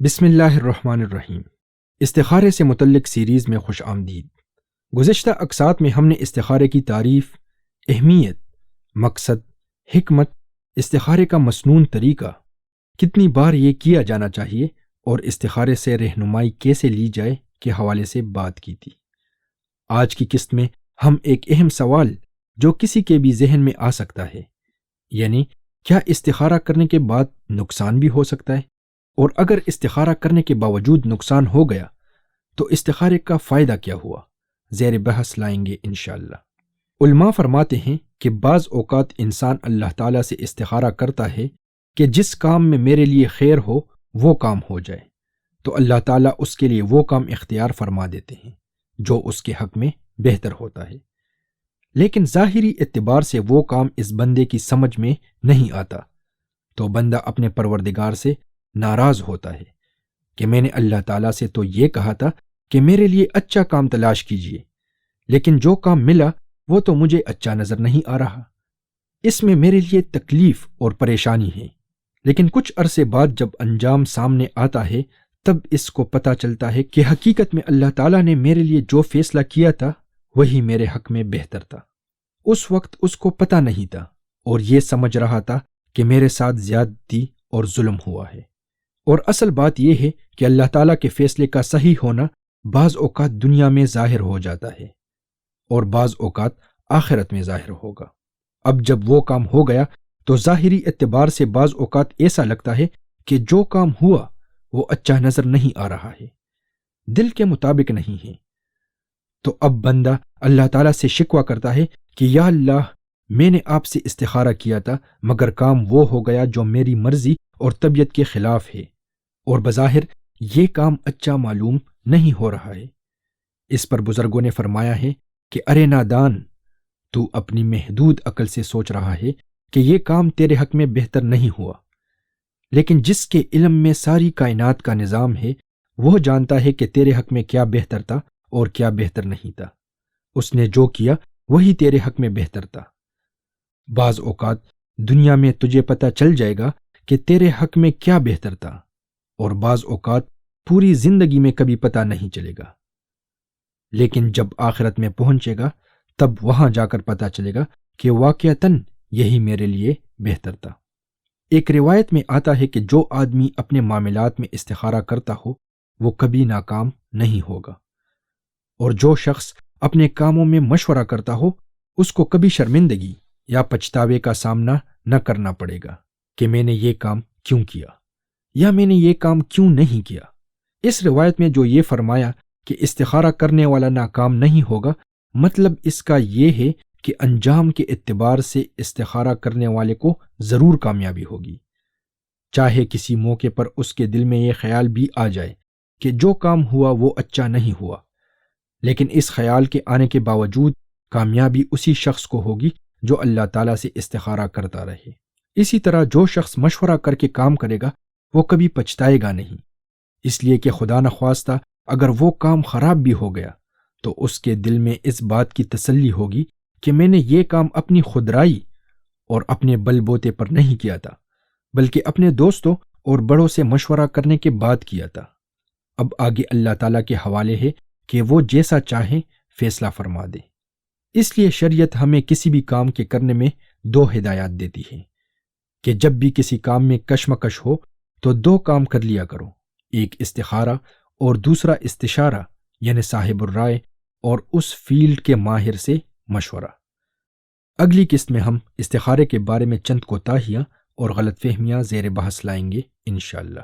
بسم اللہ الرحمن الرحیم۔ استخارے سے متعلق سیریز میں خوش آمدید۔ گزشتہ اقساط میں ہم نے استخارے کی تعریف، اہمیت، مقصد، حکمت، استخارے کا مسنون طریقہ، کتنی بار یہ کیا جانا چاہیے اور استخارے سے رہنمائی کیسے لی جائے کے حوالے سے بات کی تھی۔ آج کی قسط میں ہم ایک اہم سوال جو کسی کے بھی ذہن میں آ سکتا ہے، یعنی کیا استخارہ کرنے کے بعد نقصان بھی ہو سکتا ہے، اور اگر استخارہ کرنے کے باوجود نقصان ہو گیا تو استخارے کا فائدہ کیا ہوا، زیر بحث لائیں گے انشاءاللہ۔ علماء فرماتے ہیں کہ بعض اوقات انسان اللہ تعالیٰ سے استخارہ کرتا ہے کہ جس کام میں میرے لیے خیر ہو وہ کام ہو جائے، تو اللہ تعالیٰ اس کے لیے وہ کام اختیار فرما دیتے ہیں جو اس کے حق میں بہتر ہوتا ہے، لیکن ظاہری اعتبار سے وہ کام اس بندے کی سمجھ میں نہیں آتا، تو بندہ اپنے پروردگار سے ناراض ہوتا ہے کہ میں نے اللہ تعالیٰ سے تو یہ کہا تھا کہ میرے لیے اچھا کام تلاش کیجیے، لیکن جو کام ملا وہ تو مجھے اچھا نظر نہیں آ رہا، اس میں میرے لیے تکلیف اور پریشانی ہے۔ لیکن کچھ عرصے بعد جب انجام سامنے آتا ہے تب اس کو پتہ چلتا ہے کہ حقیقت میں اللہ تعالیٰ نے میرے لیے جو فیصلہ کیا تھا وہی میرے حق میں بہتر تھا۔ اس وقت اس کو پتہ نہیں تھا اور یہ سمجھ رہا تھا کہ میرے ساتھ زیادتی اور ظلم ہوا ہے، اور اصل بات یہ ہے کہ اللہ تعالیٰ کے فیصلے کا صحیح ہونا بعض اوقات دنیا میں ظاہر ہو جاتا ہے اور بعض اوقات آخرت میں ظاہر ہوگا۔ اب جب وہ کام ہو گیا تو ظاہری اعتبار سے بعض اوقات ایسا لگتا ہے کہ جو کام ہوا وہ اچھا نظر نہیں آ رہا ہے، دل کے مطابق نہیں ہے، تو اب بندہ اللہ تعالیٰ سے شکوہ کرتا ہے کہ یا اللہ، میں نے آپ سے استخارہ کیا تھا مگر کام وہ ہو گیا جو میری مرضی اور طبیعت کے خلاف ہے، اور بظاہر یہ کام اچھا معلوم نہیں ہو رہا ہے۔ اس پر بزرگوں نے فرمایا ہے کہ ارے نادان، تو اپنی محدود عقل سے سوچ رہا ہے کہ یہ کام تیرے حق میں بہتر نہیں ہوا، لیکن جس کے علم میں ساری کائنات کا نظام ہے وہ جانتا ہے کہ تیرے حق میں کیا بہتر تھا اور کیا بہتر نہیں تھا، اس نے جو کیا وہی تیرے حق میں بہتر تھا۔ بعض اوقات دنیا میں تجھے پتہ چل جائے گا کہ تیرے حق میں کیا بہتر تھا، اور بعض اوقات پوری زندگی میں کبھی پتہ نہیں چلے گا، لیکن جب آخرت میں پہنچے گا تب وہاں جا کر پتہ چلے گا کہ واقعتاً یہی میرے لیے بہتر تھا۔ ایک روایت میں آتا ہے کہ جو آدمی اپنے معاملات میں استخارہ کرتا ہو وہ کبھی ناکام نہیں ہوگا، اور جو شخص اپنے کاموں میں مشورہ کرتا ہو اس کو کبھی شرمندگی یا پچھتاوے کا سامنا نہ کرنا پڑے گا کہ میں نے یہ کام کیوں کیا یا میں نے یہ کام کیوں نہیں کیا۔ اس روایت میں جو یہ فرمایا کہ استخارہ کرنے والا ناکام نہیں ہوگا، مطلب اس کا یہ ہے کہ انجام کے اعتبار سے استخارہ کرنے والے کو ضرور کامیابی ہوگی، چاہے کسی موقع پر اس کے دل میں یہ خیال بھی آ جائے کہ جو کام ہوا وہ اچھا نہیں ہوا، لیکن اس خیال کے آنے کے باوجود کامیابی اسی شخص کو ہوگی جو اللہ تعالیٰ سے استخارہ کرتا رہے۔ اسی طرح جو شخص مشورہ کر کے کام کرے گا وہ کبھی پچھتائے گا نہیں، اس لیے کہ خدا نخواستہ اگر وہ کام خراب بھی ہو گیا تو اس کے دل میں اس بات کی تسلی ہوگی کہ میں نے یہ کام اپنی خودرائی اور اپنے بل بوتے پر نہیں کیا تھا، بلکہ اپنے دوستوں اور بڑوں سے مشورہ کرنے کے بعد کیا تھا۔ اب آگے اللہ تعالیٰ کے حوالے ہے کہ وہ جیسا چاہے فیصلہ فرما دے۔ اس لیے شریعت ہمیں کسی بھی کام کے کرنے میں دو ہدایات دیتی ہے کہ جب بھی کسی کام میں کشمکش ہو تو دو کام کر لیا کرو، ایک استخارہ اور دوسرا استشارہ، یعنی صاحب الرائے اور اس فیلڈ کے ماہر سے مشورہ۔ اگلی قسط میں ہم استخارے کے بارے میں چند کوتاہیاں اور غلط فہمیاں زیر بحث لائیں گے انشاءاللہ۔